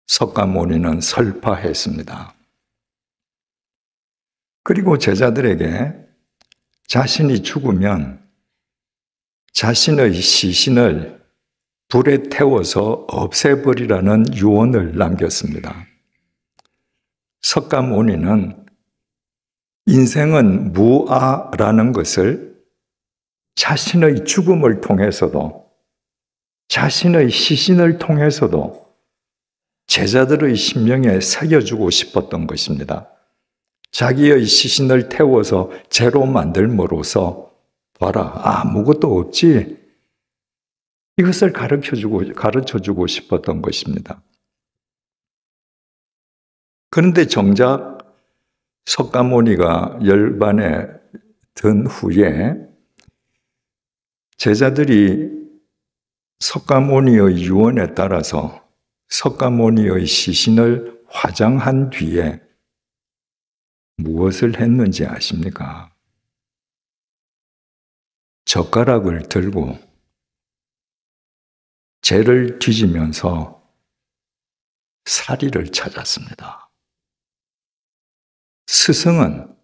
석가모니는 설파했습니다. 그리고 제자들에게 자신이 죽으면 자신의 시신을 불에 태워서 없애버리라는 유언을 남겼습니다. 석가모니는 인생은 무아라는 것을 자신의 죽음을 통해서도 자신의 시신을 통해서도 제자들의 심령에 새겨주고 싶었던 것입니다. 자기의 시신을 태워서 재로 만들므로써 봐라, 아무것도 없지. 이것을 가르쳐주고 싶었던 것입니다. 그런데 정작 석가모니가 열반에 든 후에 제자들이 석가모니의 유언에 따라서 석가모니의 시신을 화장한 뒤에 무엇을 했는지 아십니까? 젓가락을 들고 재를 뒤지면서 사리를 찾았습니다. 스승은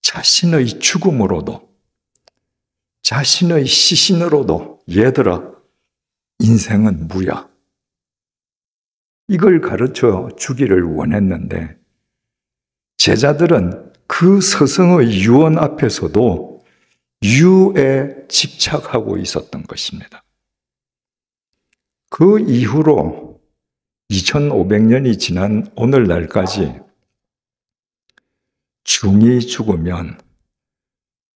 자신의 죽음으로도 자신의 시신으로도 얘들아, 인생은 무야. 이걸 가르쳐 주기를 원했는데 제자들은 그 스승의 유언 앞에서도 유에 집착하고 있었던 것입니다. 그 이후로 2500년이 지난 오늘날까지 중이 죽으면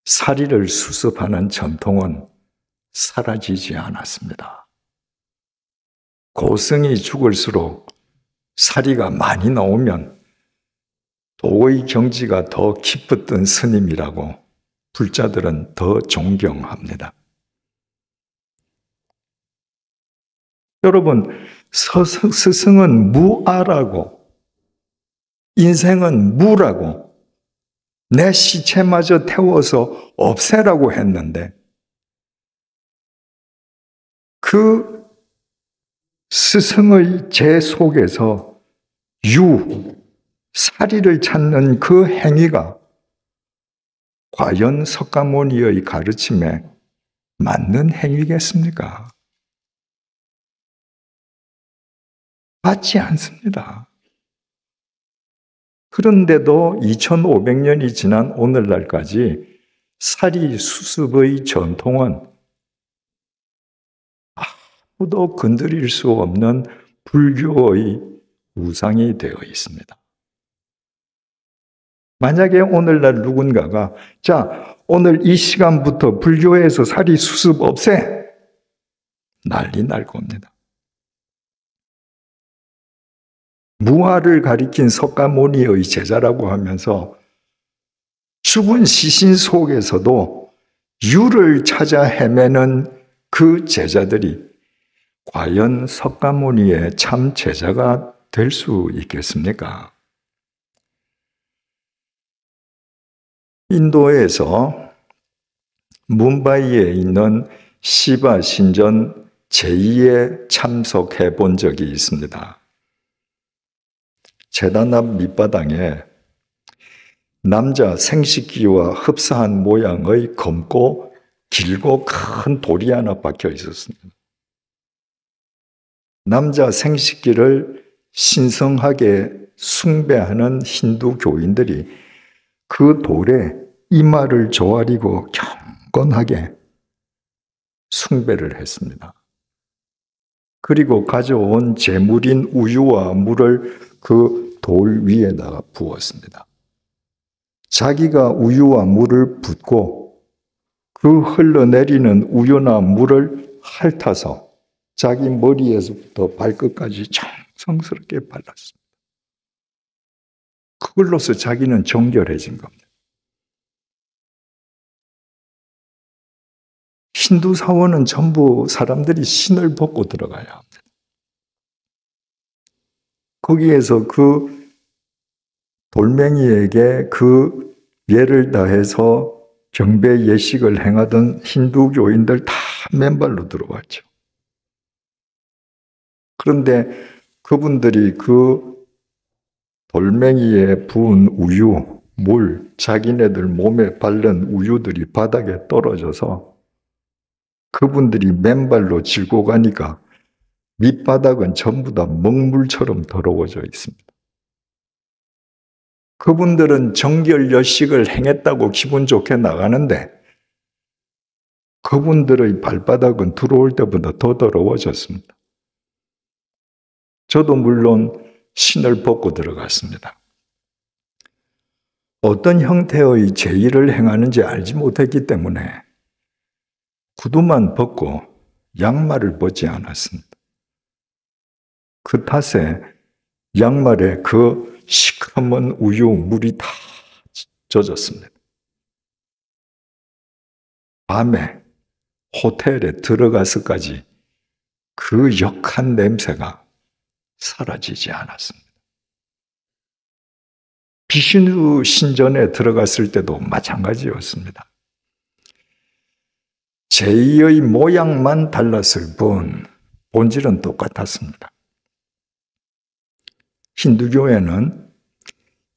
사리를 수습하는 전통은 사라지지 않았습니다. 고승이 죽을수록 사리가 많이 나오면 도의 경지가 더 깊었던 스님이라고 불자들은 더 존경합니다. 여러분, 스승은 무아라고, 인생은 무라고, 내 시체마저 태워서 없애라고 했는데 그 스승의 제 속에서 사리를 찾는 그 행위가 과연 석가모니의 가르침에 맞는 행위겠습니까? 맞지 않습니다. 그런데도 2500년이 지난 오늘날까지 사리 수습의 전통은 아무도 건드릴 수 없는 불교의 우상이 되어 있습니다. 만약에 오늘날 누군가가 자, 오늘 이 시간부터 불교에서 사리 수습 없애! 난리 날 겁니다. 무아를 가리킨 석가모니의 제자라고 하면서 죽은 시신 속에서도 유를 찾아 헤매는 그 제자들이 과연 석가모니의 참 제자가 될 수 있겠습니까? 인도에서 뭄바이에 있는 시바 신전 제2에 참석해 본 적이 있습니다. 제단 앞 밑바닥에 남자 생식기와 흡사한 모양의 검고 길고 큰 돌이 하나 박혀 있었습니다. 남자 생식기를 신성하게 숭배하는 힌두 교인들이 그 돌에 이마를 조아리고 경건하게 숭배를 했습니다. 그리고 가져온 제물인 우유와 물을 그 돌 위에다가 부었습니다. 자기가 우유와 물을 붓고 그 흘러내리는 우유나 물을 핥아서 자기 머리에서부터 발끝까지 정성스럽게 발랐습니다. 그걸로서 자기는 정결해진 겁니다. 힌두 사원은 전부 사람들이 신을 벗고 들어가야 합니다. 거기에서 그 돌멩이에게 그 예를 다해서 경배 예식을 행하던 힌두 교인들 다 맨발로 들어왔죠. 그런데 그분들이 그 돌멩이에 부은 우유, 물, 자기네들 몸에 바른 우유들이 바닥에 떨어져서 그분들이 맨발로 짚고 가니까 밑바닥은 전부 다 먹물처럼 더러워져 있습니다. 그분들은 정결여식을 행했다고 기분 좋게 나가는데 그분들의 발바닥은 들어올 때보다 더 더러워졌습니다. 저도 물론 신을 벗고 들어갔습니다. 어떤 형태의 제의를 행하는지 알지 못했기 때문에 구두만 벗고 양말을 벗지 않았습니다. 그 탓에 양말에 그 시커먼 우유 물이 다 젖었습니다. 밤에 호텔에 들어가서까지 그 역한 냄새가 사라지지 않았습니다. 비신우 신전에 들어갔을 때도 마찬가지였습니다. 제의의 모양만 달랐을 뿐 본질은 똑같았습니다. 힌두교에는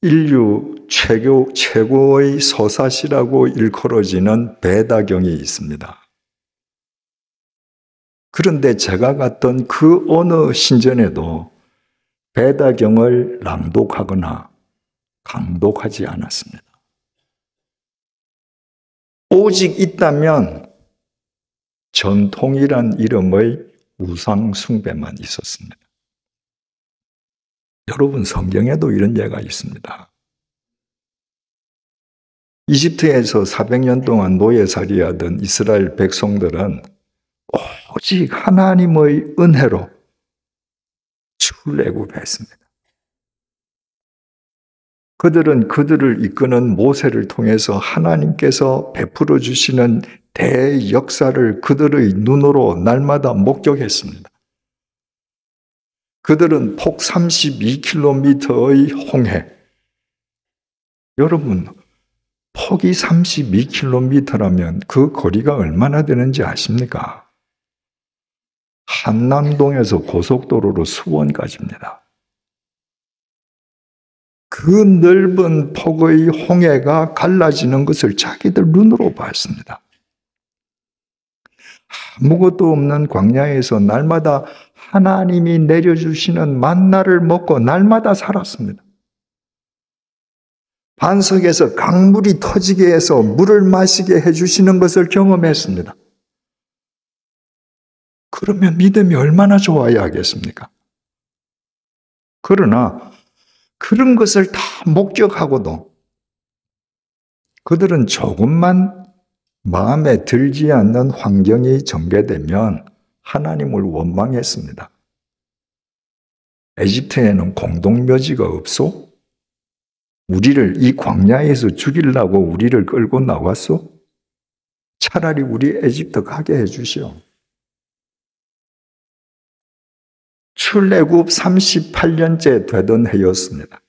인류 최고의 서사시라고 일컬어지는 베다경이 있습니다. 그런데 제가 갔던 그 어느 신전에도 베다경을 낭독하거나 강독하지 않았습니다. 오직 있다면 전통이란 이름의 우상 숭배만 있었습니다. 여러분, 성경에도 이런 예가 있습니다. 이집트에서 400년 동안 노예살이하던 이스라엘 백성들은 오직 하나님의 은혜로 출애굽했습니다. 그들은 그들을 이끄는 모세를 통해서 하나님께서 베풀어 주시는 대역사를 그들의 눈으로 날마다 목격했습니다. 그들은 폭 32km의 홍해. 여러분, 폭이 32km라면 그 거리가 얼마나 되는지 아십니까? 한남동에서 고속도로로 수원까지입니다. 그 넓은 폭의 홍해가 갈라지는 것을 자기들 눈으로 봤습니다. 아무것도 없는 광야에서 날마다 하나님이 내려주시는 만나를 먹고 날마다 살았습니다. 반석에서 강물이 터지게 해서 물을 마시게 해주시는 것을 경험했습니다. 그러면 믿음이 얼마나 좋아야 하겠습니까? 그러나 그런 것을 다 목격하고도 그들은 조금만 마음에 들지 않는 환경이 전개되면 하나님을 원망했습니다. 에집트에는 공동묘지가 없소? 우리를 이 광야에서 죽이려고 우리를 끌고 나왔소? 차라리 우리 에집트 가게 해주시오. 출애굽 38년째 되던 해였습니다.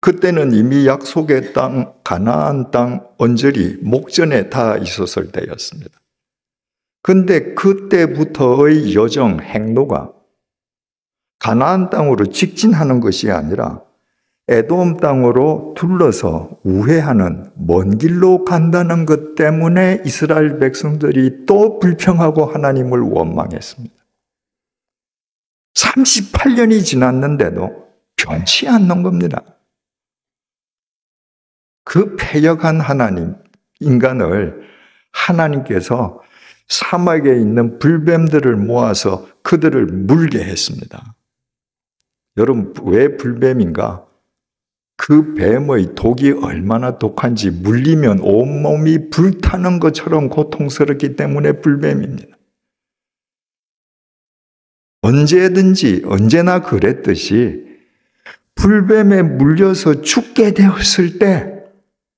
그때는 이미 약속의 땅, 가나안 땅 언저리, 목전에 다 있었을 때였습니다. 근데 그때부터의 여정, 행로가 가나안 땅으로 직진하는 것이 아니라 에돔 땅으로 둘러서 우회하는 먼 길로 간다는 것 때문에 이스라엘 백성들이 또 불평하고 하나님을 원망했습니다. 38년이 지났는데도 변치 않는 겁니다. 그 패역한 하나님, 인간을 하나님께서 사막에 있는 불뱀들을 모아서 그들을 물게 했습니다. 여러분, 왜 불뱀인가? 그 뱀의 독이 얼마나 독한지 물리면 온몸이 불타는 것처럼 고통스럽기 때문에 불뱀입니다. 언제든지 언제나 그랬듯이 불뱀에 물려서 죽게 되었을 때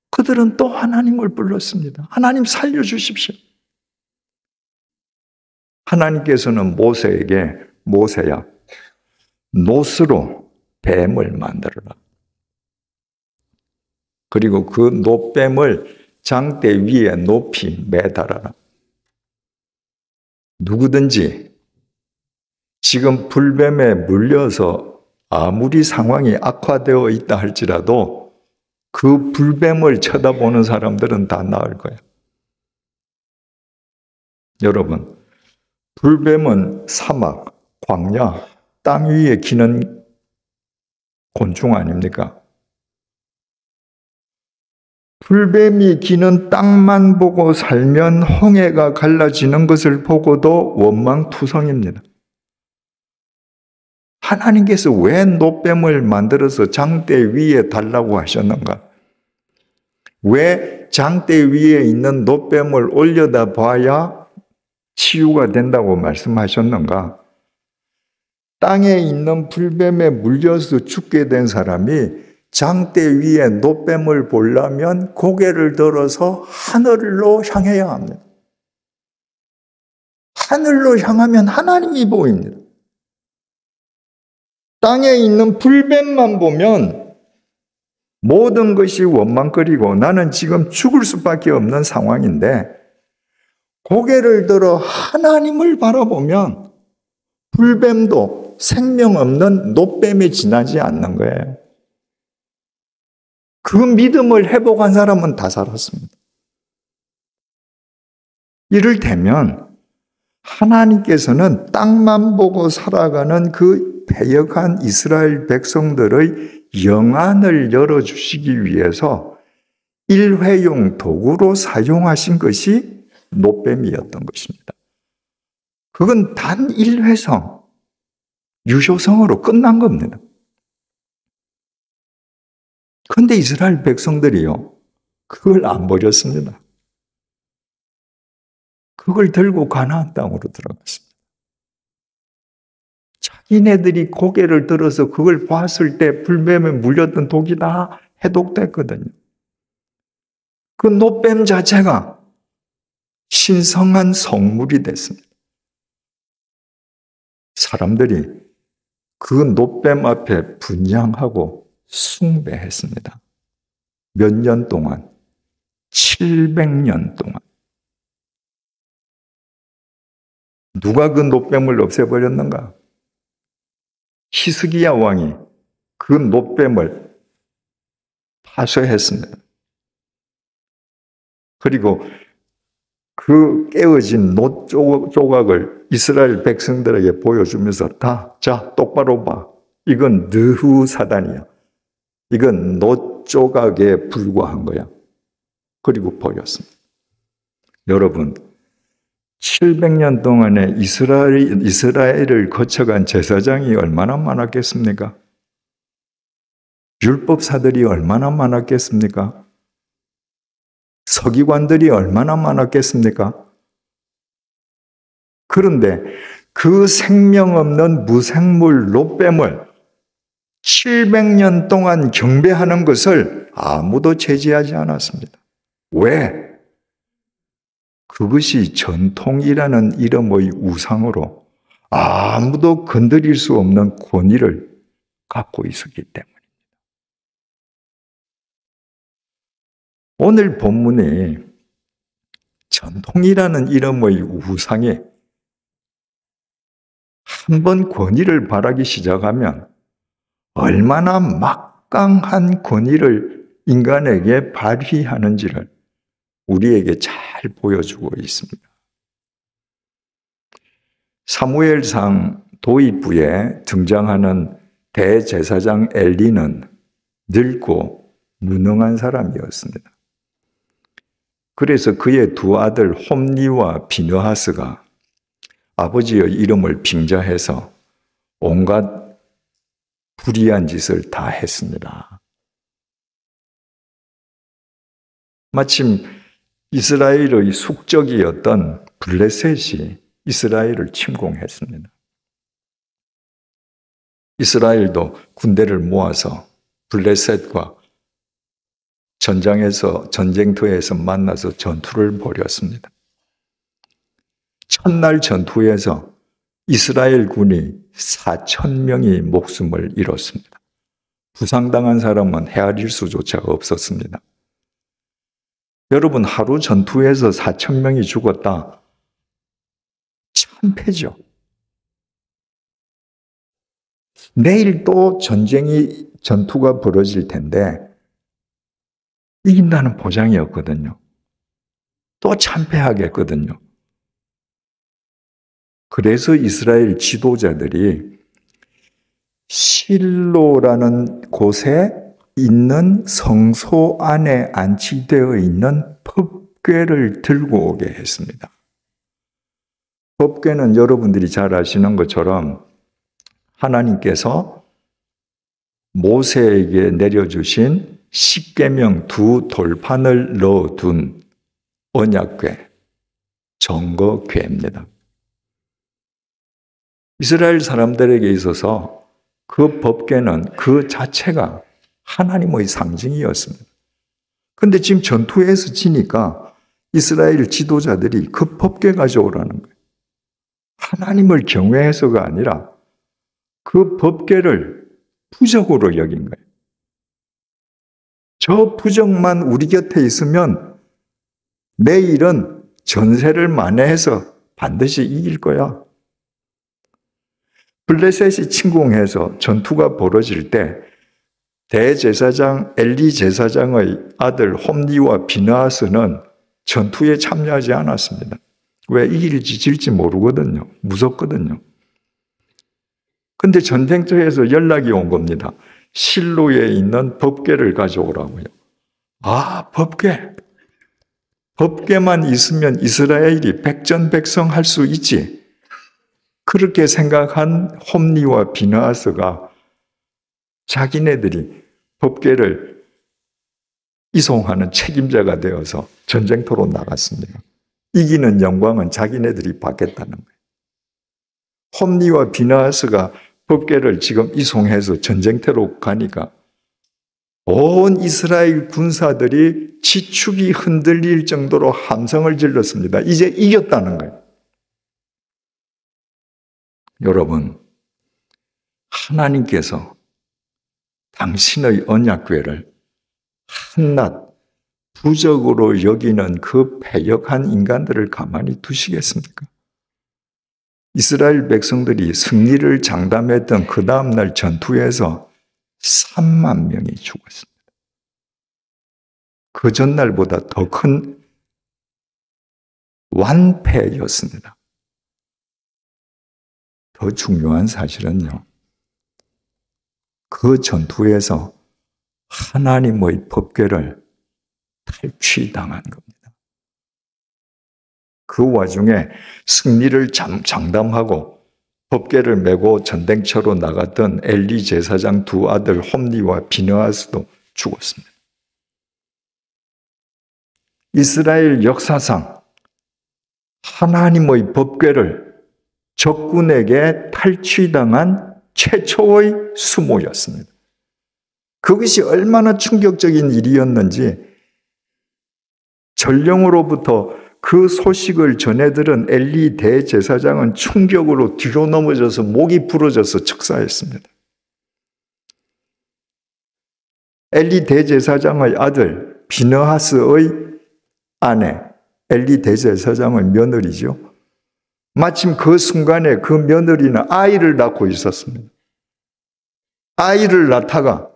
그들은 또 하나님을 불렀습니다. 하나님 살려주십시오. 하나님께서는 모세에게, 모세야, 놋으로 뱀을 만들어라. 그리고 그 놋뱀을 장대 위에 높이 매달아라. 누구든지 지금 불뱀에 물려서 아무리 상황이 악화되어 있다 할지라도 그 불뱀을 쳐다보는 사람들은 다 나을 거예요. 여러분, 불뱀은 사막, 광야, 땅 위에 기는 곤충 아닙니까? 불뱀이 기는 땅만 보고 살면 홍해가 갈라지는 것을 보고도 원망투성입니다. 하나님께서 왜 노뱀을 만들어서 장대 위에 달라고 하셨는가? 왜 장대 위에 있는 노뱀을 올려다 봐야 치유가 된다고 말씀하셨는가? 땅에 있는 불뱀에 물려서 죽게 된 사람이 장대 위에 노뱀을 보려면 고개를 들어서 하늘로 향해야 합니다. 하늘로 향하면 하나님이 보입니다. 땅에 있는 불뱀만 보면 모든 것이 원망거리고 나는 지금 죽을 수밖에 없는 상황인데 고개를 들어 하나님을 바라보면 불뱀도 생명 없는 노뱀에 지나지 않는 거예요. 그 믿음을 회복한 사람은 다 살았습니다. 이를테면 하나님께서는 땅만 보고 살아가는 그 패역한 이스라엘 백성들의 영안을 열어주시기 위해서 일회용 도구로 사용하신 것이 노뱀이었던 것입니다. 그건 단 일회성, 유효성으로 끝난 겁니다. 그런데 이스라엘 백성들이요, 그걸 안 버렸습니다. 그걸 들고 가나안 땅으로 들어갔습니다. 자기네들이 고개를 들어서 그걸 봤을 때 불뱀에 물렸던 독이 다 해독됐거든요. 그 노뱀 자체가 신성한 성물이 됐습니다. 사람들이 그 노뱀 앞에 분향하고 숭배했습니다. 몇 년 동안? 700년 동안. 누가 그 노뱀을 없애버렸는가? 히스기야 왕이 그 노뱀을 파쇄했습니다. 그리고 그 깨어진 노 조각을 이스라엘 백성들에게 보여주면서 자, 똑바로 봐. 이건 느후사단이야. 이건 노 조각에 불과한 거야. 그리고 버렸습니다. 여러분, 700년 동안에 이스라엘을 거쳐간 제사장이 얼마나 많았겠습니까? 율법사들이 얼마나 많았겠습니까? 서기관들이 얼마나 많았겠습니까? 그런데 그 생명 없는 무생물 노뱀을 700년 동안 경배하는 것을 아무도 제지하지 않았습니다. 왜? 그것이 전통이라는 이름의 우상으로 아무도 건드릴 수 없는 권위를 갖고 있었기 때문입니다. 오늘 본문이 전통이라는 이름의 우상에 한번 권위를 바라기 시작하면 얼마나 막강한 권위를 인간에게 발휘하는지를 우리에게 잘 보여주고 있습니다. 사무엘상 도입부에 등장하는 대제사장 엘리는 늙고 무능한 사람이었습니다. 그래서 그의 두 아들 홈니와 비느하스가 아버지의 이름을 빙자해서 온갖 불의한 짓을 다 했습니다. 마침 이스라엘의 숙적이었던 블레셋이 이스라엘을 침공했습니다. 이스라엘도 군대를 모아서 블레셋과 전쟁터에서 만나서 전투를 벌였습니다. 첫날 전투에서 이스라엘 군이 4,000명이 목숨을 잃었습니다. 부상당한 사람은 헤아릴 수조차 없었습니다. 여러분, 하루 전투에서 4,000명이 죽었다. 참패죠. 내일 또 전투가 벌어질 텐데 이긴다는 보장이 없거든요. 또 참패하겠거든요. 그래서 이스라엘 지도자들이 실로라는 곳에 있는 성소 안에 안치되어 있는 법궤를 들고 오게 했습니다. 법궤는 여러분들이 잘 아시는 것처럼 하나님께서 모세에게 내려주신 십계명 두 돌판을 넣어둔 언약궤, 정거궤입니다. 이스라엘 사람들에게 있어서 그 법궤는 그 자체가 하나님의 상징이었습니다. 그런데 지금 전투에서 지니까 이스라엘 지도자들이 그 법궤 가져오라는 거예요. 하나님을 경외해서가 아니라 그 법궤를 부적으로 여긴 거예요. 저 부적만 우리 곁에 있으면 내일은 전세를 만회해서 반드시 이길 거야. 블레셋이 침공해서 전투가 벌어질 때 대제사장 엘리 제사장의 아들 홈니와 비느하스는 전투에 참여하지 않았습니다. 왜? 이길지 질지 모르거든요. 무섭거든요. 근데 전쟁터에서 연락이 온 겁니다. 실로에 있는 법궤를 가져오라고요. 아, 법궤. 법궤만 있으면 이스라엘이 백전백승할 수 있지. 그렇게 생각한 홈니와 비느하스가 자기네들이 법궤를 이송하는 책임자가 되어서 전쟁터로 나갔습니다. 이기는 영광은 자기네들이 받겠다는 거예요. 홈니와 비느하스가 법궤를 지금 이송해서 전쟁터로 가니까 온 이스라엘 군사들이 지축이 흔들릴 정도로 함성을 질렀습니다. 이제 이겼다는 거예요. 여러분, 하나님께서 당신의 언약궤를 한낱 부적으로 여기는 그 패역한 인간들을 가만히 두시겠습니까? 이스라엘 백성들이 승리를 장담했던 그 다음날 전투에서 3만 명이 죽었습니다. 그 전날보다 더 큰 완패였습니다. 더 중요한 사실은요, 그 전투에서 하나님의 법궤를 탈취당한 겁니다. 그 와중에 승리를 장담하고 법궤를 메고 전쟁터로 나갔던 엘리 제사장 두 아들 홈니와 비느하스도 죽었습니다. 이스라엘 역사상 하나님의 법궤를 적군에게 탈취당한 최초의 수모였습니다. 그것이 얼마나 충격적인 일이었는지 전령으로부터 그 소식을 전해들은 엘리 대제사장은 충격으로 뒤로 넘어져서 목이 부러져서 즉사했습니다. 엘리 대제사장의 아들 비느하스의 아내, 엘리 대제사장의 며느리죠. 마침 그 순간에 그 며느리는 아이를 낳고 있었습니다. 아이를 낳다가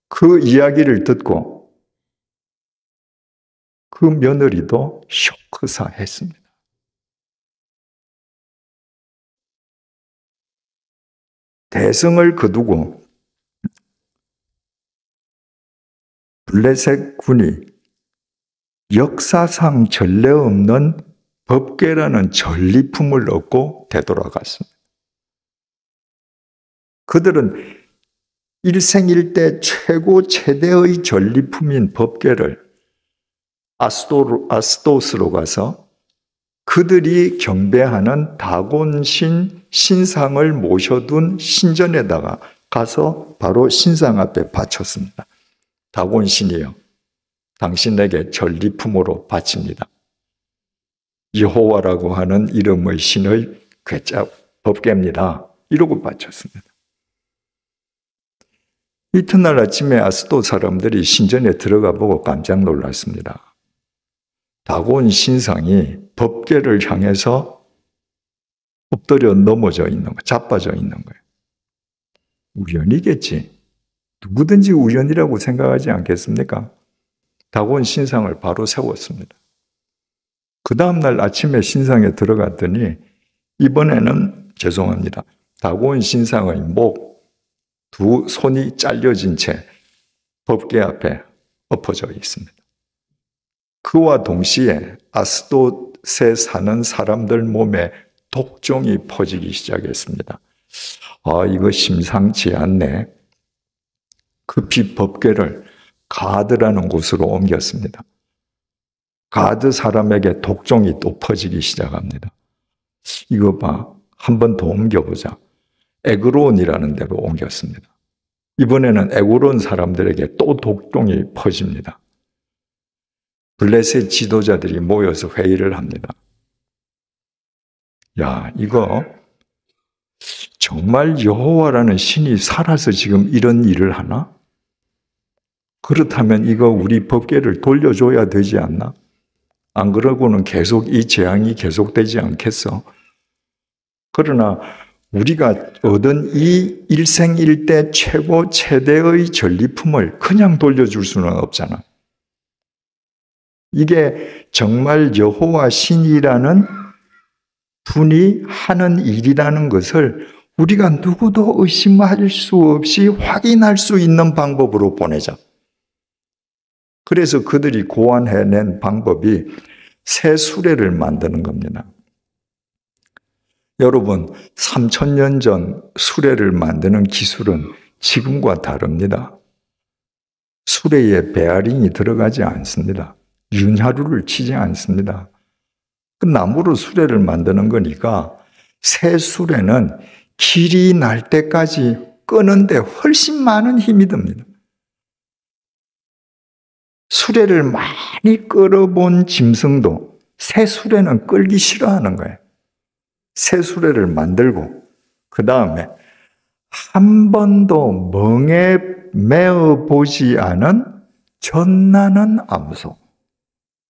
그 이야기를 듣고 그 며느리도 쇼크사했습니다. 대성을 거두고 블레셋 군이 역사상 전례 없는 법궤라는 전리품을 얻고 되돌아갔습니다. 그들은 일생일대 최고 최대의 전리품인 법궤를 아스도스로 가서 그들이 경배하는 다곤신 신상을 모셔둔 신전에다가 가서 바로 신상 앞에 바쳤습니다. 다곤신이여, 당신에게 전리품으로 바칩니다. 여호와라고 하는 이름의 신의 궤자 법궤입니다. 이러고 바쳤습니다. 이튿날 아침에 아스도 사람들이 신전에 들어가 보고 깜짝 놀랐습니다. 다곤 신상이 법궤를 향해서 엎드려 넘어져 있는 거예요. 자빠져 있는 거예요. 우연이겠지. 누구든지 우연이라고 생각하지 않겠습니까? 다곤 신상을 바로 세웠습니다. 그 다음날 아침에 신상에 들어갔더니 이번에는 죄송합니다. 다곤 신상의 두 손이 잘려진 채 법궤 앞에 엎어져 있습니다. 그와 동시에 아스돗에 사는 사람들 몸에 독종이 퍼지기 시작했습니다. 이거 심상치 않네. 급히 법궤를 가드라는 곳으로 옮겼습니다. 가드 사람에게 독종이 또 퍼지기 시작합니다. 이거 봐, 한 번 더 옮겨보자. 에그론이라는 데로 옮겼습니다. 이번에는 에그론 사람들에게 또 독종이 퍼집니다. 블레셋 지도자들이 모여서 회의를 합니다. 야, 이거 정말 여호와라는 신이 살아서 지금 이런 일을 하나? 그렇다면 이거 우리 법궤를 돌려줘야 되지 않나? 안 그러고는 계속 이 재앙이 계속되지 않겠어? 그러나 우리가 얻은 이 일생일대 최대의 전리품을 그냥 돌려줄 수는 없잖아. 이게 정말 여호와 신이라는 분이 하는 일이라는 것을 우리가 누구도 의심할 수 없이 확인할 수 있는 방법으로 보내자. 그래서 그들이 고안해낸 방법이 새 수레를 만드는 겁니다. 여러분, 3000년 전 수레를 만드는 기술은 지금과 다릅니다. 수레에 베어링이 들어가지 않습니다. 윤활유를 치지 않습니다. 그 나무로 수레를 만드는 거니까 새 수레는 길이 날 때까지 끄는데 훨씬 많은 힘이 듭니다. 수레를 많이 끌어본 짐승도 새 수레는 끌기 싫어하는 거예요. 새 수레를 만들고 그 다음에 한 번도 멍에 매어 보지 않은 젖나는 암소.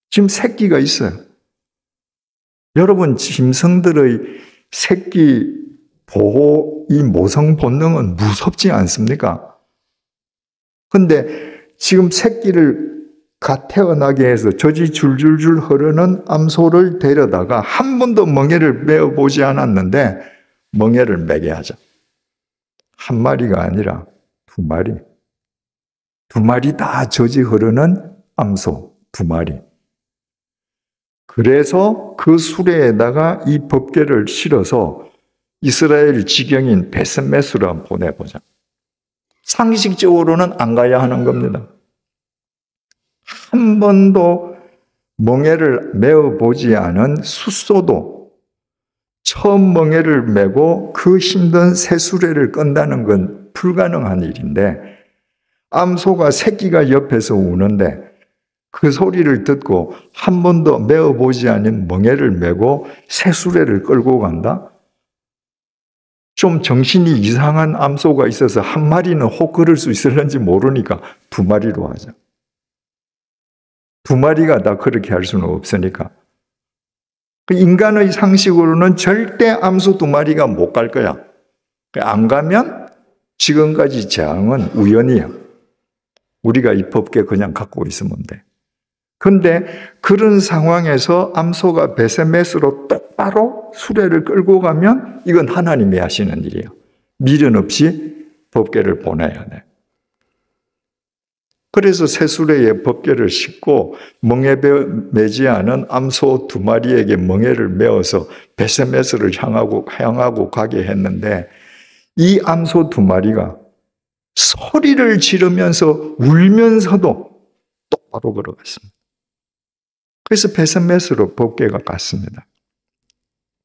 지금 새끼가 있어요. 여러분, 짐승들의 새끼 보호 이 모성 본능은 무섭지 않습니까? 근데 지금 새끼를 갓 태어나게 해서 젖이 줄줄줄 흐르는 암소를 데려다가 한 번도 멍에를 메어보지 않았는데 멍에를 매게 하자. 한 마리가 아니라 두 마리. 두 마리 다 젖이 흐르는 암소 두 마리. 그래서 그 수레에다가 이 법궤를 실어서 이스라엘 지경인 베스메스로 한번 보내보자. 상식적으로는 안 가야 하는 겁니다. 한 번도 멍에를 메어보지 않은 숫소도 처음 멍에를 메고 그 힘든 새수레를 끈다는 건 불가능한 일인데 암소가 새끼가 옆에서 우는데 그 소리를 듣고 한 번도 메어보지 않은 멍에를 메고 새수레를 끌고 간다? 좀 정신이 이상한 암소가 있어서 한 마리는 혹 그럴 수 있을는지 모르니까 두 마리로 하자. 두 마리가 다 그렇게 할 수는 없으니까. 인간의 상식으로는 절대 암소 두 마리가 못 갈 거야. 안 가면 지금까지 재앙은 우연이야. 우리가 이 법궤 그냥 갖고 있으면 돼. 근데 그런 상황에서 암소가 베세메스로 똑바로 수레를 끌고 가면 이건 하나님이 하시는 일이에요. 미련 없이 법궤를 보내야 돼. 그래서 새수레에 법궤를 싣고 멍에 매지 않은 암소 두 마리에게 멍에를 메어서 베세메스를 향하고 가게 했는데 이 암소 두 마리가 소리를 지르면서 울면서도 똑바로 걸어갔습니다. 그래서 베세메스로 법궤가 갔습니다.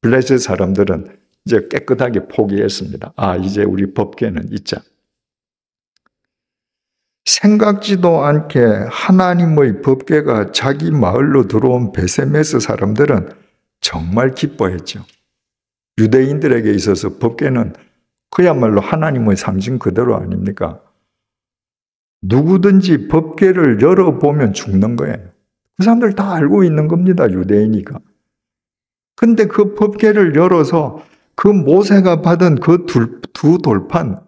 블레셋 사람들은 이제 깨끗하게 포기했습니다. 이제 우리 법궤는 있자. 생각지도 않게 하나님의 법궤가 자기 마을로 들어온 베세메스 사람들은 정말 기뻐했죠. 유대인들에게 있어서 법궤는 그야말로 하나님의 상징 그대로 아닙니까? 누구든지 법궤를 열어보면 죽는 거예요. 그 사람들 다 알고 있는 겁니다. 유대인이니까. 근데 그 법궤를 열어서 그 모세가 받은 그 두 돌판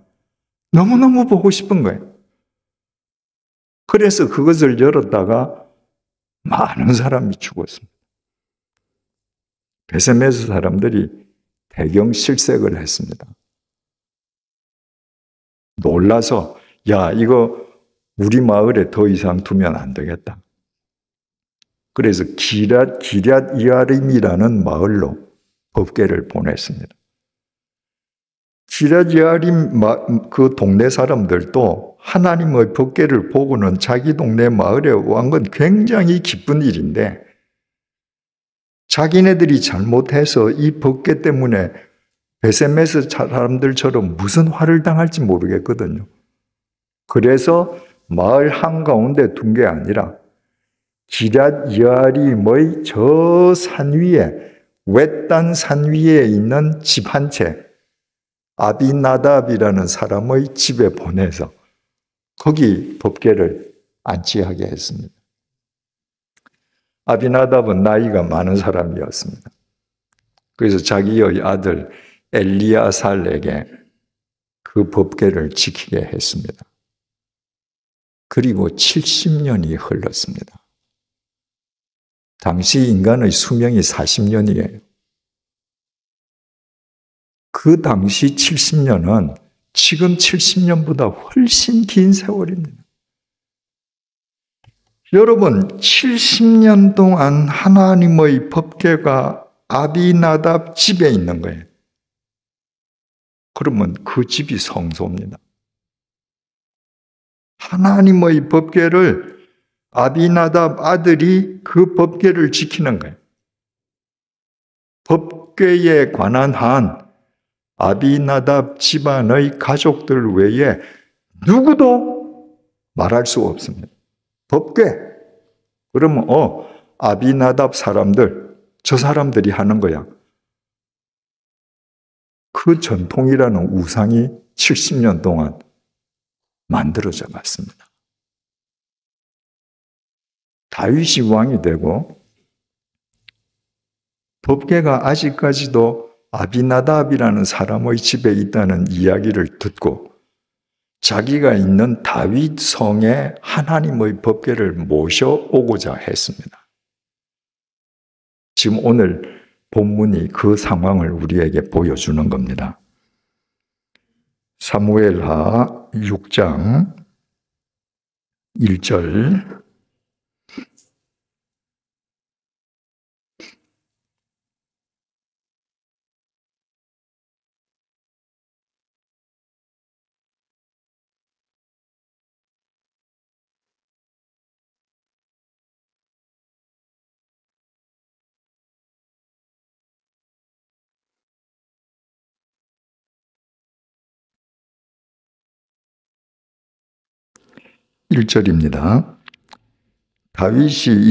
너무너무 보고 싶은 거예요. 그래서 그것을 열었다가 많은 사람이 죽었습니다. 베세메스 사람들이 대경 실색을 했습니다. 놀라서 야, 이거 우리 마을에 더 이상 두면 안 되겠다. 그래서 기럇 이아림이라는 마을로 법궤를 보냈습니다. 기럇 이아림 그 동네 사람들도 하나님의 법궤를 보고는 자기 동네 마을에 온 건 굉장히 기쁜 일인데 자기네들이 잘못해서 이 법궤 때문에 베세메스 사람들처럼 무슨 화를 당할지 모르겠거든요. 그래서 마을 한가운데 둔 게 아니라 기럇 여아림의 저 산 위에, 외딴 산 위에 있는 집 한 채, 아비나답이라는 사람의 집에 보내서 거기 법궤를 안치하게 했습니다. 아비나답은 나이가 많은 사람이었습니다. 그래서 자기의 아들 엘리아살에게 그 법궤를 지키게 했습니다. 그리고 70년이 흘렀습니다. 당시 인간의 수명이 40년이에요. 그 당시 70년은 지금 70년보다 훨씬 긴 세월입니다. 여러분, 70년 동안 하나님의 법궤가 아비나답 집에 있는 거예요. 그러면 그 집이 성소입니다. 하나님의 법궤를 아비나답 아들이 그 법궤를 지키는 거예요. 법궤에 관한 한 아비나답 집안의 가족들 외에 누구도 말할 수 없습니다. 법궤. 그러면 아비나답 사람들, 저 사람들이 하는 거야. 그 전통이라는 우상이 70년 동안 만들어져 갔습니다. 다윗이 왕이 되고 법궤가 아직까지도 아비나답이라는 사람의 집에 있다는 이야기를 듣고 자기가 있는 다윗 성에 하나님의 법궤를 모셔오고자 했습니다. 지금 오늘 본문이 그 상황을 우리에게 보여주는 겁니다. 사무엘하 6장 1절 1절입니다. 다윗이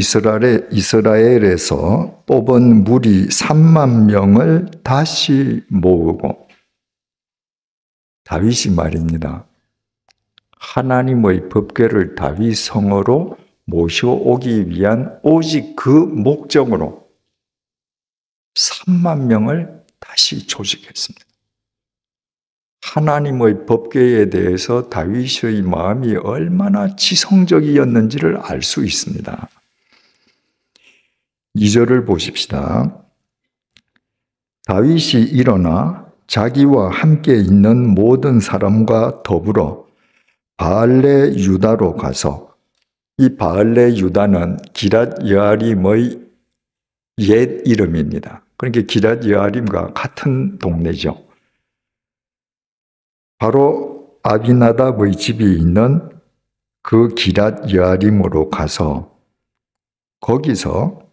이스라엘에서 뽑은 무리 3만 명을 다시 모으고, 다윗이 말입니다. 하나님의 법궤를 다윗 성으로 모셔오기 위한 오직 그 목적으로 3만 명을 다시 조직했습니다. 하나님의 법궤에 대해서 다윗의 마음이 얼마나 지성적이었는지를 알 수 있습니다. 2절을 보십시다. 다윗이 일어나 자기와 함께 있는 모든 사람과 더불어 바알레 유다로 가서, 이 바알레 유다는 기럇 여아림의 옛 이름입니다. 그러니까 기럇 여아림과 같은 동네죠. 바로 아비나답의 집이 있는 그 기럇 여아림으로 가서 거기서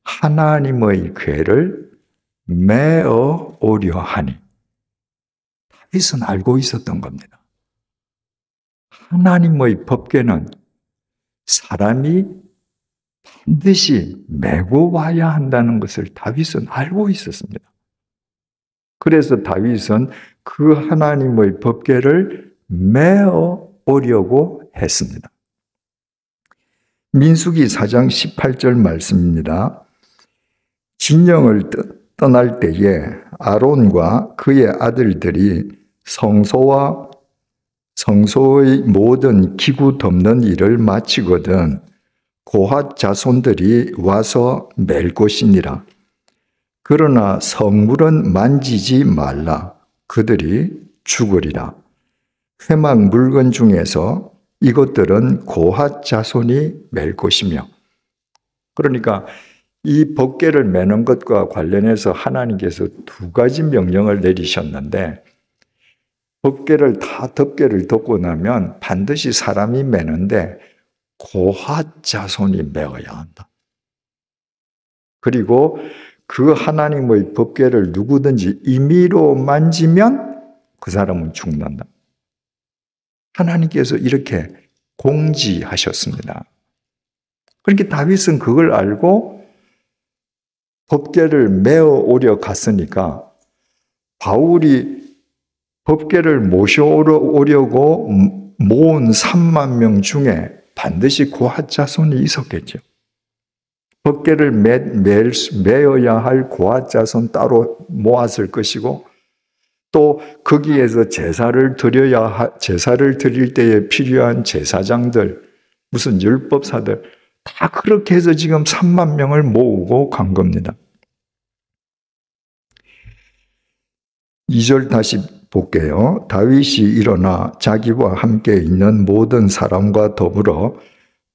하나님의 궤를 메어 오려 하니, 다윗은 알고 있었던 겁니다. 하나님의 법궤는 사람이 반드시 메고 와야 한다는 것을 다윗은 알고 있었습니다. 그래서 다윗은 그 하나님의 법궤를 메어 오려고 했습니다. 민수기 4장 18절 말씀입니다. 진영을 떠날 때에 아론과 그의 아들들이 성소와 성소의 모든 기구 덮는 일을 마치거든 고핫 자손들이 와서 맬 것이니라. 그러나 성물은 만지지 말라. 그들이 죽으리라. 회막 물건 중에서 이것들은 고핫 자손이 맬 것이며. 그러니까 이 법궤를 매는 것과 관련해서 하나님께서 두 가지 명령을 내리셨는데, 법궤를 다 덮개를 덮고 나면 반드시 사람이 매는데 고핫 자손이 메어야 한다. 그리고 그 하나님의 법궤를 누구든지 임의로 만지면 그 사람은 죽는다. 하나님께서 이렇게 공지하셨습니다. 그렇게 다윗은 그걸 알고 법궤를 메어 오려 갔으니까 바울이 법궤를 모셔오려고 모은 3만 명 중에 반드시 고핫 자손이 있었겠죠. 법궤를 메어야 할 고핫 자손 따로 모았을 것이고, 또 거기에서 제사를 드릴 때에 필요한 제사장들, 무슨 율법사들 다 그렇게 해서 지금 3만 명을 모으고 간 겁니다. 2절 다시 볼게요. 다윗이 일어나 자기와 함께 있는 모든 사람과 더불어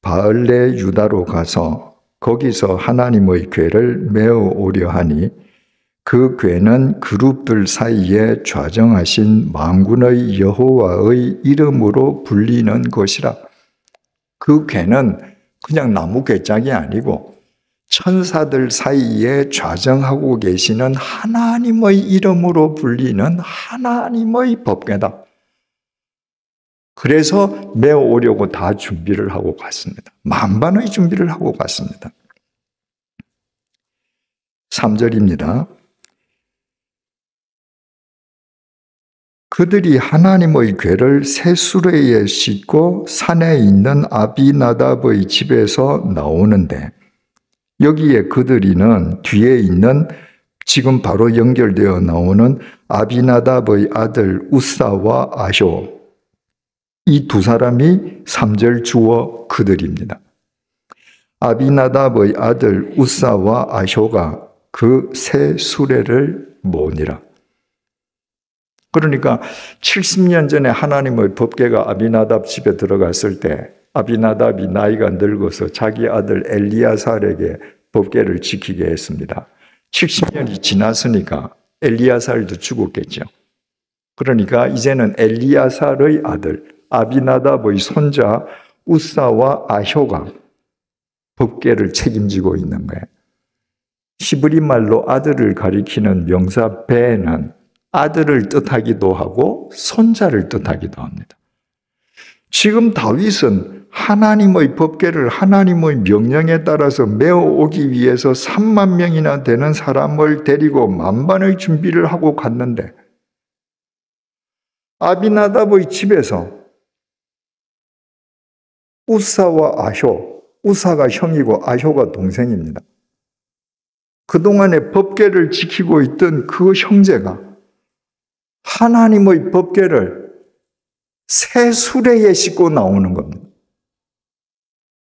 바을레 유다로 가서 거기서 하나님의 궤를 메어 오려 하니, 그 궤는 그룹들 사이에 좌정하신 만군의 여호와의 이름으로 불리는 것이라. 그 궤는 그냥 나무 궤짝이 아니고 천사들 사이에 좌정하고 계시는 하나님의 이름으로 불리는 하나님의 법궤다. 그래서 메어 오려고 다 준비를 하고 갔습니다. 만반의 준비를 하고 갔습니다. 3절입니다. 그들이 하나님의 궤를 새 수레에 싣고 산에 있는 아비나답의 집에서 나오는데, 여기에 그들이는 뒤에 있는 지금 바로 연결되어 나오는 아비나답의 아들 우사와 아효, 이 두 사람이 3절 주어 그들입니다. 아비나답의 아들 우사와 아효가 그 새 수레를 모으니라. 그러니까 70년 전에 하나님의 법궤가 아비나답 집에 들어갔을 때 아비나답이 나이가 늙어서 자기 아들 엘리야살에게 법궤를 지키게 했습니다. 70년이 지났으니까 엘리야살도 죽었겠죠. 그러니까 이제는 엘리야살의 아들 아비나답의 손자 우사와 아효가 법궤를 책임지고 있는 거예요. 히브리 말로 아들을 가리키는 명사 베는 아들을 뜻하기도 하고 손자를 뜻하기도 합니다. 지금 다윗은 하나님의 법궤를 하나님의 명령에 따라서 메어 오기 위해서 3만 명이나 되는 사람을 데리고 만반의 준비를 하고 갔는데, 아비나답의 집에서 우사와 아효, 우사가 형이고 아효가 동생입니다. 그동안에 법궤를 지키고 있던 그 형제가 하나님의 법궤를 새 수레에 싣고 나오는 겁니다.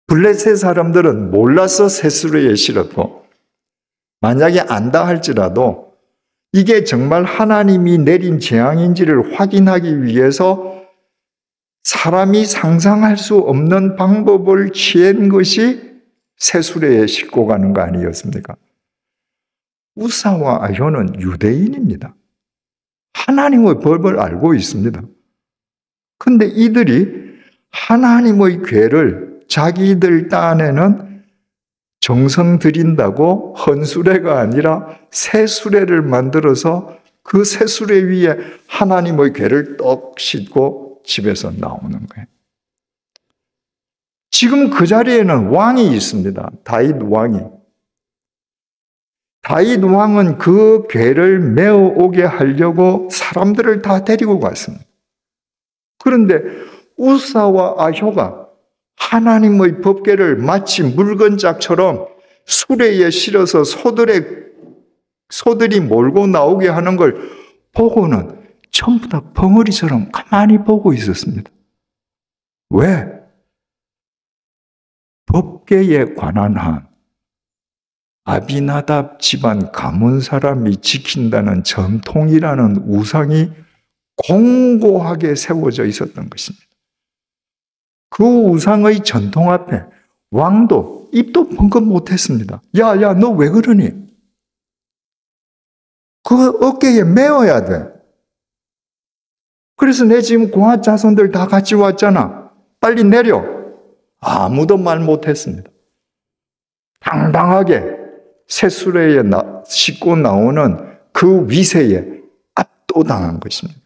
블레셋 사람들은 몰라서 새 수레에 실었고, 만약에 안다 할지라도 이게 정말 하나님이 내린 재앙인지를 확인하기 위해서 사람이 상상할 수 없는 방법을 취한 것이 새 수레에 싣고 가는 거 아니었습니까? 우사와 아효는 유대인입니다. 하나님의 법을 알고 있습니다. 근데 이들이 하나님의 궤를 자기들 딴에는 정성 들인다고 헌수레가 아니라 새 수레를 만들어서 그 새 수레 위에 하나님의 궤를 떡 싣고 집에서 나오는 거예요. 지금 그 자리에는 왕이 있습니다. 다윗 왕이. 다윗 왕은 그 궤를 메어 오게 하려고 사람들을 다 데리고 갔습니다. 그런데 우사와 아효가 하나님의 법궤를 마치 물건짝처럼 수레에 실어서 소들이 몰고 나오게 하는 걸 보고는 전부 다 벙어리처럼 가만히 보고 있었습니다. 왜? 법궤에 관한 한 아비나답 집안 가문 사람이 지킨다는 전통이라는 우상이 공고하게 세워져 있었던 것입니다. 그 우상의 전통 앞에 왕도 입도 벙긋 못했습니다. 야, 너 왜 그러니? 그 어깨에 메어야 돼. 그래서 내 지금 고아 자손들 다 같이 왔잖아. 빨리 내려. 아무도 말 못했습니다. 당당하게 새수레에 싣고 나오는 그 위세에 압도당한 것입니다.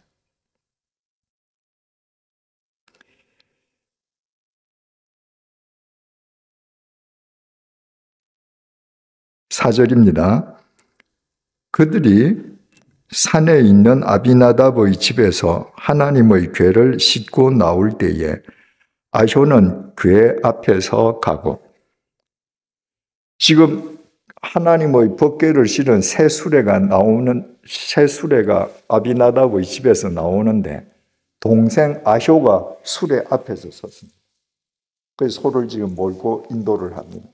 사절입니다. 그들이 산에 있는 아비나답의 집에서 하나님의 궤를 싣고 나올 때에 아효는 궤 앞에서 가고, 지금 하나님의 법궤를 실은 새 수레가 아비나답의 집에서 나오는데 동생 아효가 수레 앞에서 섰습니다. 그래서 소를 지금 몰고 인도를 합니다.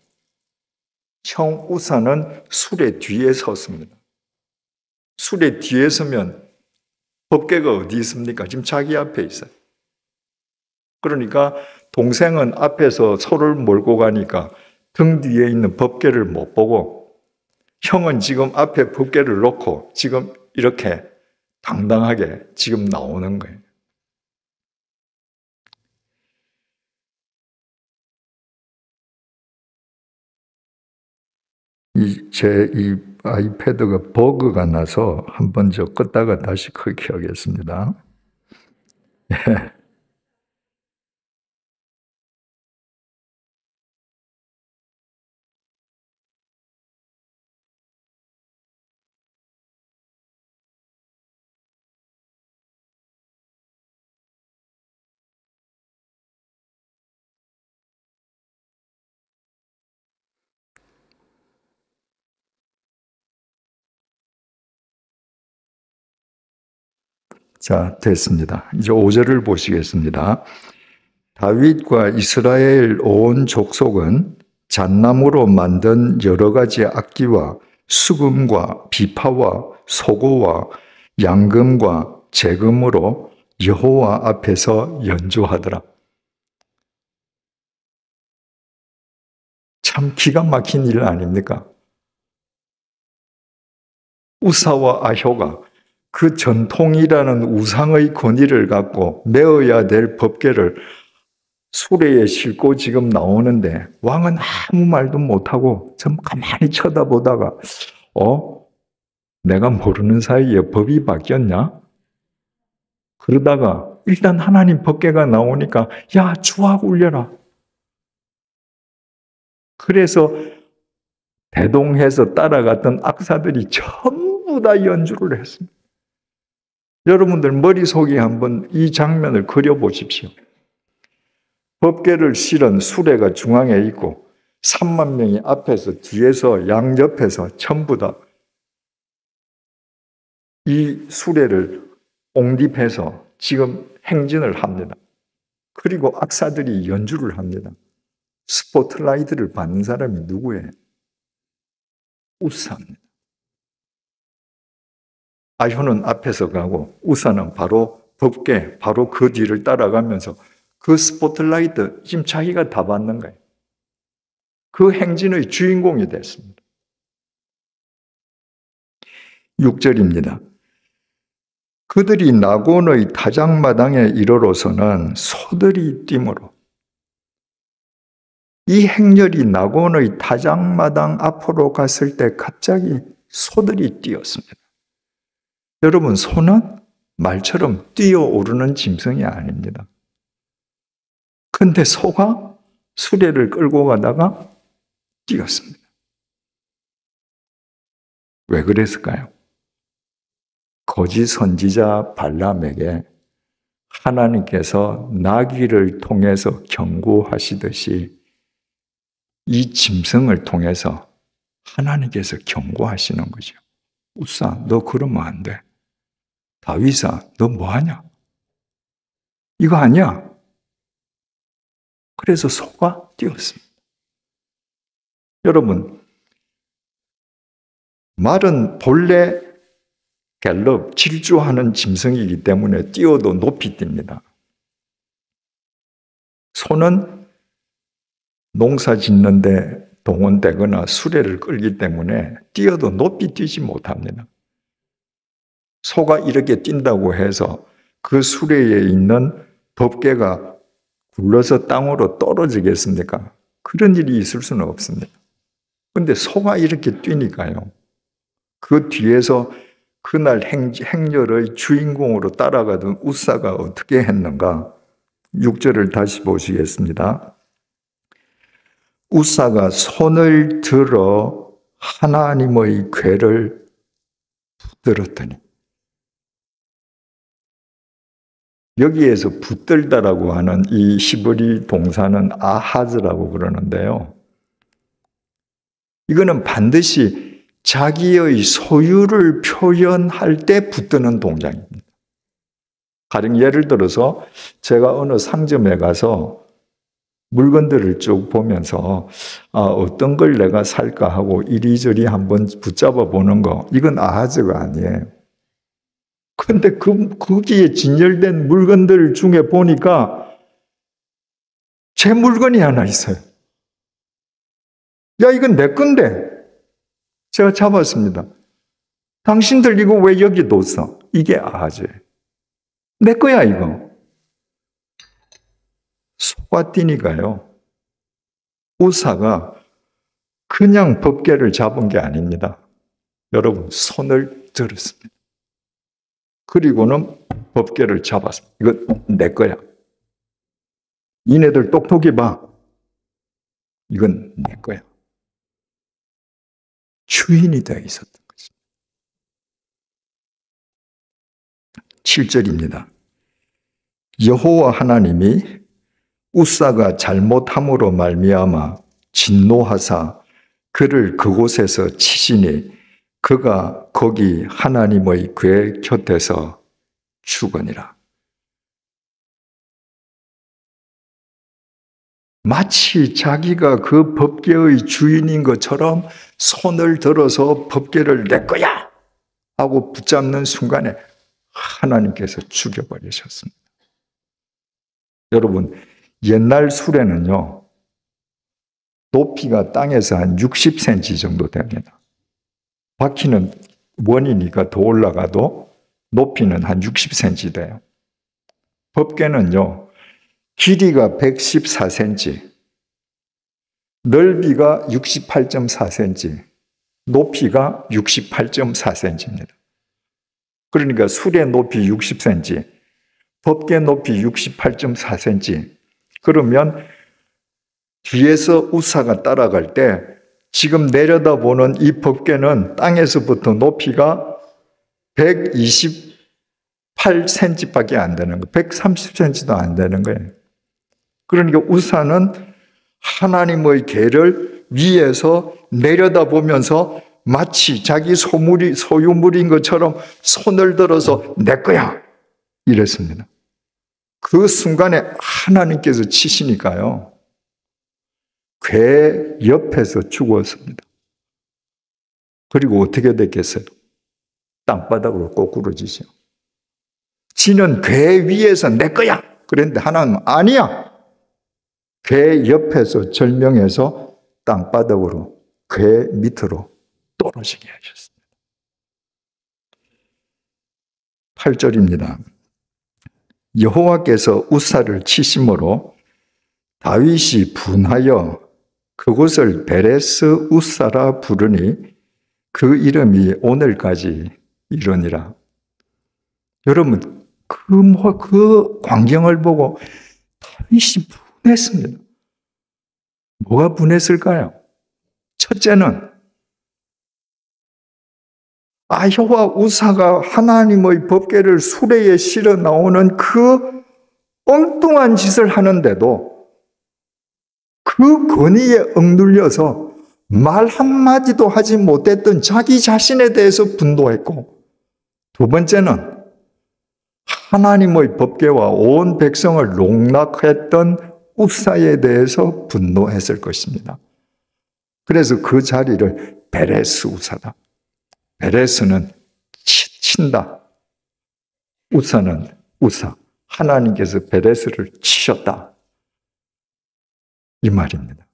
형 우사는 수레 뒤에 섰습니다. 수레 뒤에 서면 법궤가 어디 있습니까? 지금 자기 앞에 있어요. 그러니까 동생은 앞에서 소를 몰고 가니까 등 뒤에 있는 법궤를 못 보고, 형은 지금 앞에 법궤를 놓고 지금 이렇게 당당하게 지금 나오는 거예요. 이 아이패드가 버그가 나서 한번 껐다가 다시 켜게 하겠습니다. 자, 됐습니다. 이제 5절을 보시겠습니다. 다윗과 이스라엘 온 족속은 잣나무로 만든 여러 가지 악기와 수금과 비파와 소고와 양금과 재금으로 여호와 앞에서 연주하더라. 참 기가 막힌 일 아닙니까? 우사와 아효가 그 전통이라는 우상의 권위를 갖고 메어야 될 법궤를 수레에 싣고 지금 나오는데, 왕은 아무 말도 못하고 좀 가만히 쳐다보다가 내가 모르는 사이에 법이 바뀌었냐? 그러다가 일단 하나님 법궤가 나오니까 야, 주악 울려라. 그래서 대동해서 따라갔던 악사들이 전부 다 연주를 했습니다. 여러분들 머릿속에 한번 이 장면을 그려보십시오. 법궤를 실은 수레가 중앙에 있고 3만 명이 앞에서 뒤에서 양옆에서 전부 다 이 수레를 옹립해서 지금 행진을 합니다. 그리고 악사들이 연주를 합니다. 스포트라이트를 받는 사람이 누구예요? 우사입니다. 아효는 앞에서 가고 우사는 바로 법궤, 바로 그 뒤를 따라가면서 그 스포트라이트 지금 자기가 다 받는 거예요. 그 행진의 주인공이 됐습니다. 6절입니다. 그들이 나곤의 타작마당에 이르러서는 소들이 뛰므로, 이 행렬이 나곤의 타작마당 앞으로 갔을 때 갑자기 소들이 뛰었습니다. 여러분, 소는 말처럼 뛰어오르는 짐승이 아닙니다. 근데 소가 수레를 끌고 가다가 뛰었습니다. 왜 그랬을까요? 거짓 선지자 발람에게 하나님께서 나귀를 통해서 경고하시듯이 이 짐승을 통해서 하나님께서 경고하시는 거죠. 우사, 너 그러면 안 돼. 다윗아, 너 뭐하냐? 이거 아니야. 그래서 소가 뛰었습니다. 여러분, 말은 본래 갤럽, 질주하는 짐승이기 때문에 뛰어도 높이 뜁니다. 소는 농사 짓는데 동원되거나 수레를 끌기 때문에 뛰어도 높이 뛰지 못합니다. 소가 이렇게 뛴다고 해서 그 수레에 있는 덮개가 굴러서 땅으로 떨어지겠습니까? 그런 일이 있을 수는 없습니다. 그런데 소가 이렇게 뛰니까요. 그 뒤에서 그날 행렬의 주인공으로 따라가던 우사가 어떻게 했는가? 6절을 다시 보시겠습니다. 우사가 손을 들어 하나님의 궤를 붙들었더니, 여기에서 붙들다라고 하는 이 히브리 동사는 아하즈라고 그러는데요. 이거는 반드시 자기의 소유를 표현할 때 붙드는 동작입니다. 가령 예를 들어서 제가 어느 상점에 가서 물건들을 쭉 보면서 어떤 걸 내가 살까 하고 이리저리 한번 붙잡아 보는 거, 이건 아하즈가 아니에요. 그런데 거기에 진열된 물건들 중에 보니까 제 물건이 하나 있어요. 야, 이건 내 건데. 제가 잡았습니다. 당신들 이거 왜 여기 뒀어? 이게 아하즈예요. 내 거야, 이거. 소가 뛰니까요. 우사가 그냥 법궤를 잡은 게 아닙니다. 여러분, 손을 들었습니다. 그리고는 법궤를 잡았습니다. 이거 내 거야. 니네들 똑똑히 봐. 이건 내 거야. 주인이 되어 있었던 것입니다. 7절입니다. 여호와 하나님이 우사가 잘못함으로 말미암아 진노하사 그를 그곳에서 치시니 그가 거기 하나님의 궤 곁에서 죽으니라. 마치 자기가 그 법궤의 주인인 것처럼 손을 들어서 법궤를 내 거야 하고 붙잡는 순간에 하나님께서 죽여버리셨습니다. 여러분, 옛날 수레는요, 높이가 땅에서 한 60cm 정도 됩니다. 바퀴는 원이니까 더 올라가도 높이는 한 60cm 돼요. 법궤는요, 길이가 114cm, 넓이가 68.4cm, 높이가 68.4cm입니다. 그러니까 수레 높이 60cm, 법궤 높이 68.4cm. 그러면 뒤에서 우사가 따라갈 때 지금 내려다보는 이 법궤는 땅에서부터 높이가 128cm밖에 안 되는 거예요. 130cm도 안 되는 거예요. 그러니까 우사는 하나님의 궤를 위에서 내려다보면서 마치 자기 소유물인 것처럼 손을 들어서 내 거야 이랬습니다. 그 순간에 하나님께서 치시니까요, 궤 옆에서 죽었습니다. 그리고 어떻게 됐겠어요? 땅바닥으로 꼬꾸러지죠. 지는 궤 위에서 내 거야 그랬는데 하나님은 아니야. 궤 옆에서 절명해서 땅바닥으로 궤 밑으로 떨어지게 하셨습니다. 8절입니다. 여호와께서 우사를 치심으로 다윗이 분하여 그곳을 베레스 우사라 부르니 그 이름이 오늘까지 이르니라. 여러분, 그 광경을 보고 다윗이 분했습니다. 뭐가 분했을까요? 첫째는 아히와 우사가 하나님의 법궤를 수레에 실어 나오는 그 엉뚱한 짓을 하는데도 그 권위에 억눌려서 말 한마디도 하지 못했던 자기 자신에 대해서 분노했고, 두 번째는 하나님의 법궤와 온 백성을 농락했던 우사에 대해서 분노했을 것입니다. 그래서 그 자리를 베레스 우사다. 베레스는 친다. 우사는 우사. 하나님께서 베레스를 치셨다. 이 말입니다.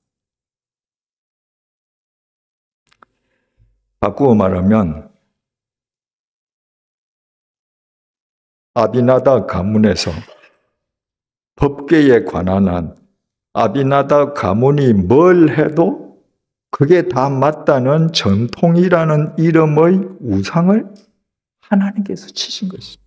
바꾸어 말하면 아비나답 가문에서 법궤에 관한 한 아비나답 가문이 뭘 해도 그게 다 맞다는 전통이라는 이름의 우상을 하나님께서 치신 것입니다.